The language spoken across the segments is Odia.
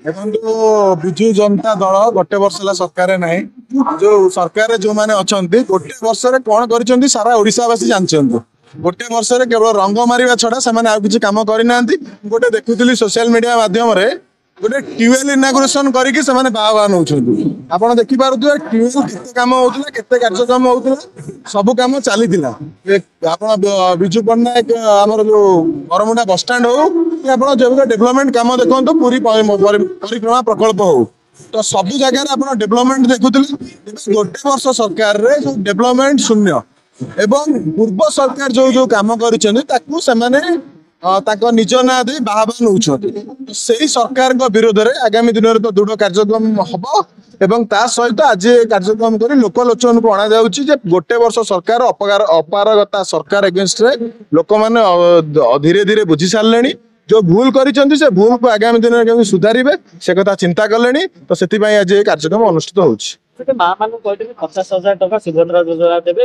ଦେଖନ୍ତୁ ବିଜୁ ଜନତା ଦଳ ଗୋଟେ ବର୍ଷ ହେଲା ସରକାର ନାହିଁ। ଯୋଉ ସରକାର ଯୋଉମାନେ ଅଛନ୍ତି ଗୋଟେ ବର୍ଷରେ କଣ କରିଛନ୍ତି ସାରା ଓଡିଶାବାସୀ ଜାଣିଛନ୍ତି। ଗୋଟେ ବର୍ଷରେ କେବଳ ରଙ୍ଗ ମାରିବା ଛଡା ସେମାନେ ଆଉ କିଛି କାମ କରିନାହାନ୍ତି। ଗୋଟେ ଦେଖୁଥିଲି ସୋସିଆଲ ମିଡିଆ ମାଧ୍ୟମରେ ଗୋଟେ ଟ୍ୟୁବୱେଲ ଇନାଗୁରେସନ କରିକି ସେମାନେ ବାହା ନଉଛନ୍ତି। ଆପଣ ଦେଖିପାରୁଥିବେ ଟ୍ୟୁବୱେଲ କେତେ କାମ ହଉଥିଲା, କେତେ କାର୍ଯ୍ୟକ୍ରମ ହଉଥିଲା, ସବୁ କାମ ଚାଲିଥିଲା। ଆପଣ ବିଜୁ ପଟ୍ଟନାୟକ ଆମର ଯୋଉ ବରମୁଣ୍ଡା ବସଷ୍ଟାଣ୍ଡ ହଉ କି ଆପଣ ଯୋଉ ଡେଭଲପମେଣ୍ଟ କାମ ଦେଖନ୍ତୁ, ପୁରୀ ପରିକ୍ରମା ପ୍ରକଳ୍ପ ହଉ, ତ ସବୁ ଜାଗାରେ ଆପଣ ଡେଭଲପମେଣ୍ଟ ଦେଖୁଥିଲେ। ଗୋଟେ ବର୍ଷ ସରକାରରେ ଯୋଉ ଡେଭଲପମେଣ୍ଟ ଶୂନ୍ୟ ଏବଂ ପୂର୍ବ ସରକାର ଯୋଉ ଯୋଉ କାମ କରିଛନ୍ତି ତାକୁ ସେମାନେ ତାଙ୍କ ନିଜ ନାଁ ଦେଇ ବାହା ନଉଛନ୍ତି। ସେଇ ସରକାରଙ୍କ ବିରୋଧରେ ଆଗାମୀ ଦିନରେ ତ ଦୃଢ କାର୍ଯ୍ୟକ୍ରମ ହବ ଏବଂ ତା ସହିତ ଆଜି କାର୍ଯ୍ୟକ୍ରମ କରି ଲୋକଲୋଚନକୁ ଅଣାଯାଉଛି ଯେ ଗୋଟେ ବର୍ଷ ସରକାର ଅପାରଗତା ସରକାର ଏଗେନଷ୍ଟରେ ଲୋକମାନେ ଧୀରେ ଧୀରେ ବୁଝି ସାରିଲେଣି। ଯୋଉ ଭୁଲ କରିଛନ୍ତି ସେ ଭୁଲକୁ ଆଗାମୀ ଦିନରେ କେମିତି ସୁଧାରିବେ ସେ କଥା ଚିନ୍ତା କଲେଣି। ତ ସେଥିପାଇଁ ଆଜି এই କାର୍ଯ୍ୟକ୍ରମ ଅନୁଷ୍ଠିତ ହଉଛି। ମା ମାନଙ୍କୁ କହିଥିଲେ 50,000 ଟଙ୍କା ସୁଭଦ୍ରା ଯୋଜନା ଦେବେ,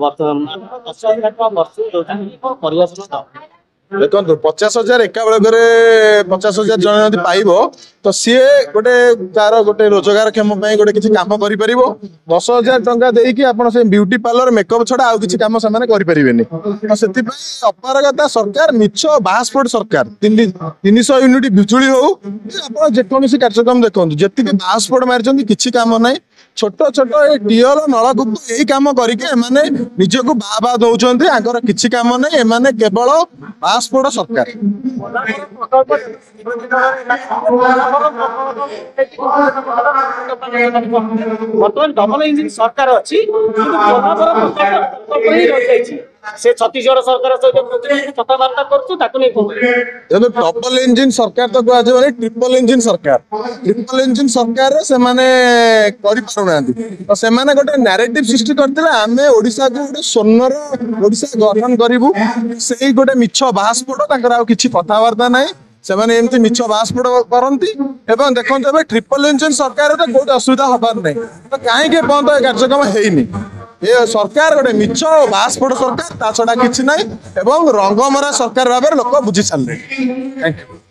ବର୍ତ୍ତମାନ 10,000 ଟଙ୍କା ବର୍ଷକୁ ଦଉଛନ୍ତି। କଣ ପରିବର୍ତ୍ତନ? ଦେଖନ୍ତୁ 50,000 ଏକା ବେଳକରେ 50,000 ଜଣେ ଯଦି ପାଇବ ତ ସିଏ ଗୋଟେ ତାର ଗୋଟେ ରୋଜଗାରକ୍ଷମ ପାଇଁ ଗୋଟେ କିଛି କାମ କରିପାରିବ। 10,000 ଟଙ୍କା ଦେଇକି ଆପଣ ସେ ବ୍ୟୁଟି ପାର୍ଲର ମେକଅପ ଛଡା ଆଉ କିଛି କାମ ସେମାନେ କରିପାରିବେନି। ତ ସେଥିପାଇଁ ଅପାରଗତା ସରକାର, ମିଛ ବାହାସ୍ପୋର୍ଟ ସରକାର। 300 ୟୁନିଟ ବିଜୁଳି ହଉ, ଆପଣ ଯେକୌଣସି କାର୍ଯ୍ୟକ୍ରମ ଦେଖନ୍ତୁ, ଯେତିକି ବାହାସ୍ପୋର୍ଟ ମାରିଛନ୍ତି କିଛି କାମ ନାହିଁ। ଛୋଟ ଛୋଟ ଏ ଟିଅଲ ନଳକୂପ ଏଇ କାମ କରିକି ଏମାନେ ନିଜକୁ ବାହା ଦଉଛନ୍ତି। ଆଙ୍କର କିଛି କାମ ନାହିଁ। ଏମାନେ କେବଳ ବାହାସ୍ପୋର୍ଟ ସରକାର। ବର୍ତ୍ତମାନ ଡବଲ ଇଞ୍ଜିନ ସରକାର ଅଛି, ସେ ଛତିଶଗଡ଼ ସରକାର ସହିତ କଥାବାର୍ତ୍ତା କରୁଛୁ, ତାକୁ ନେଇ ଡବଲ ଇଞ୍ଜିନ ସରକାର ତ କୁହାଯିବନି, ଟ୍ରିପଲ ଇଞ୍ଜିନ ସରକାର। ଟ୍ରିପଲ ଇଞ୍ଜିନ ସରକାରରେ ସେମାନେ କରିପାରୁନାହାନ୍ତି। ତ ସେମାନେ ଗୋଟେ ନ୍ୟାରେଟିଭ ସୃଷ୍ଟି କରିଥିଲେ, ଆମେ ଓଡିଶାକୁ ଗୋଟେ ସ୍ୱର୍ଣ୍ଣର ଓଡିଶା ଗଠନ କରିବୁ। ସେଇ ଗୋଟେ ମିଛ ବାହାସ୍ପୋର୍ଟ, ତାଙ୍କର ଆଉ କିଛି କଥାବାର୍ତ୍ତା ନାହିଁ। ସେମାନେ ଏମିତି ମିଛ ବାହାସ୍ପୋର୍ଟ କରନ୍ତି। ଏବଂ ଦେଖନ୍ତୁ ଏବେ ଟ୍ରିପଲ ଇଞ୍ଜିନ ସରକାରରେ କୋଉଠି ଅସୁବିଧା ହବାର ନାହିଁ। ତ କାହିଁକି ଏପର୍ଯ୍ୟନ୍ତ ଏ କାର୍ଯ୍ୟକ୍ରମ ହେଇନି? ଏ ସରକାର ଗୋଟେ ମିଛ ବାହାସ୍ପୋର୍ଟ ସରକାର, ତା ଛଡା କିଛି ନାହିଁ। ଏବଂ ରଙ୍ଗମରା ସରକାର ଭାବରେ ଲୋକ ବୁଝି ସାରିଲେଣି। Thank you.